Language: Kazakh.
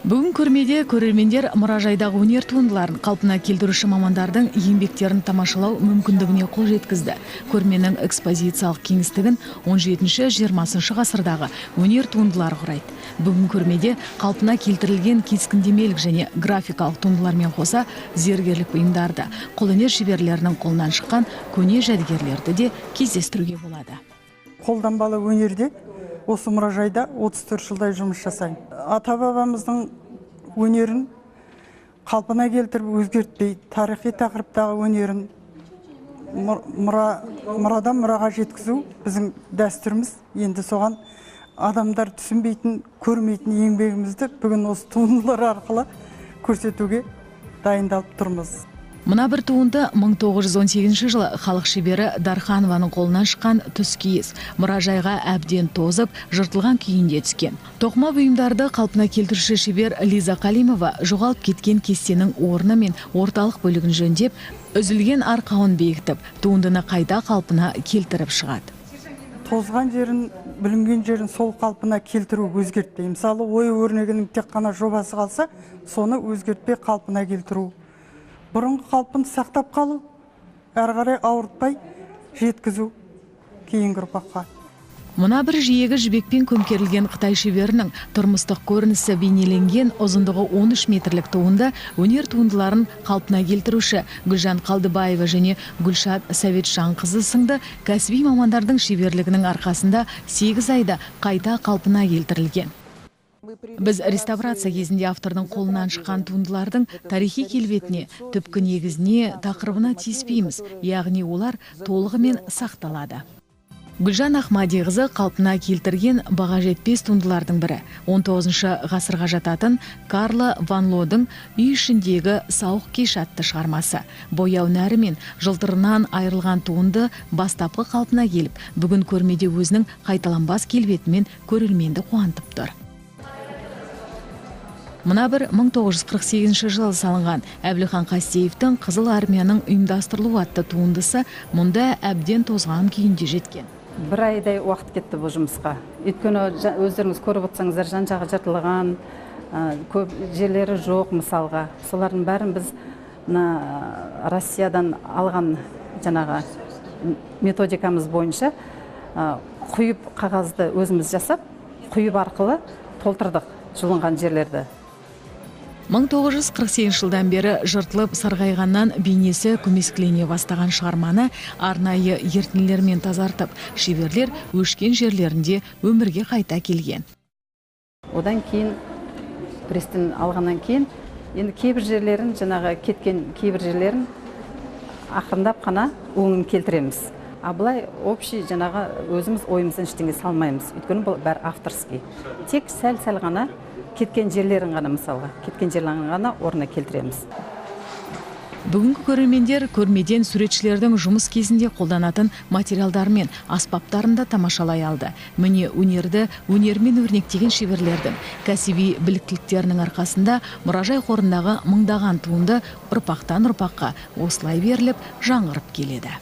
Бүгін көрмеде көрермендер мұражайдағы өнер туындыларын қалпына келтіруші мамандардың еңбектерін тамашалау мүмкіндігіне қол жеткізді. Көрменің экспозициялық кеңістігін 17-20 ғасырдағы өнер туындылары құрайды. Бүгін көрмеде қалпына келтірілген кескіндемелік және графикалық туындылармен қоса зергерлік бұйымдарды, қолөнер шеберлерінің қолынан шыққан көне жәдігерлерді де кездестіруге болады. Қолданбалы өнерде осы мұражайда 34 жылдай жұмыс жасаймын. Ата-бабамыздың өнерін қалпына келтіріп өзгертпей, тарихи тақырыптағы өнерін мұрадан мұраға жеткізу біздің дәстүріміз. Енді соған адамдар түсінбейтін, көрмейтін еңбегімізді бүгін осы туындылар арқылы көрсетуге дайындалып тұрмыз. Мына бір туынды 1918 жылы халық шебері Дарханованың қолынан шыққан түскиіз. Мұражайға әбден тозып, жыртылған күйінде түскен. Тоқыма бұйымдарды қалпына келтіруші шебер Лиза Қалимова жоғалып кеткен кестенің орны мен орталық бөлігін жөндеп, үзілген арқауын бекітіп, туындыны қайта қалпына келтіріп шығады. Тозған жерін, бүлінген жерін сол қалпына келтіру, өзгертпей. Мысалы, ой өрнегінің тек қана жобасы қалса, соны өзгертпей қалпына келтіру. Бұрынғы қалпын сақтап қалу, әрі қарай ауыртпай жеткізу кейінгі ұрпаққа. Мына бір жиегі жібекпен көмкерілген Қытай шеберінің тұрмыстық көрінісі бейнеленген ұзындығы 13 метрлік туынды өнер туындыларын қалпына келтіруші Гүлжан Қалдыбаева және Гүлшат Сәветжанқызы сынды кәсіби мамандардың шеберлігінің арқасында 8 айда қайта қалпына келтірілген. Біз реставрация кезінде автордың қолынан шыққан туындылардың тарихи келбетіне, түпкі негізіне, тақырыбына тиіспейміз, яғни олар толығымен сақталады. Гүлжан Ахмадиқызы қалпына келтірген баға жетпес туындылардың бірі. 19 ғасырға жататын Карло Ван Лодің үй ішіндегі сауық кеш атты шығармасы. Бояу нәрі мен жылтырынан айырылған туынды бастапқы қалпына келіп, бүгін көрмеде өзінің қайталанбас келбетімен көрерменді қуантып тұр. Мына бір 1948 жылы салынған Әбілхан Қастеевтің Қызыл армияның ұйымдастырылуы атты туындысы мұнда әбден тозған күйінде жеткен. Бір айдай уақыт кетті бұл жұмысқа. Өйткені өздеріңіз көріп отырсаңыздар, жан-жағы жыртылған, көп жерлері жоқ мысалға. Солардың бәрін біз Россиядан алған жаңағы методикамыз бойынша құйып қағазды өзіміз жасап, құйып арқылы толтырдық жұлынған жерлерді. 1948 жылдан бері жыртылып сарғайғаннан бейнесі көмескілене бастаған шығарманы арнайы ерітінділермен тазартып, шеберлер өшкен жерлерінде өмірге қайта келген. Одан кейін, престен алғаннан кейін, енді кейбір жерлерін, жаңағы кеткен кейбір жерлерін ақырындап қана өңін келтіреміз. Абылай общий жаңағы өзіміз ойымыздан ештеңе салмаймыз. Өйткені бұл бәрі авторский. Тек сәл-сәл ғана кеткен жерлерін ғана мысалға, кеткен жерлерін ғана орнына келтіреміз. Бүгінгі көрермендер көрмеден суретшілердің жұмыс кезінде қолданатын материалдар мен аспаптарында тамашалай алды. Міне өнерді өнермен өрнектеген шеберлердің кәсіби біліктіліктерінің арқасында мұражай қорындағы мыңдаған туынды ұрпақтан ұрпаққа осылай беріліп жаңғырып келеді.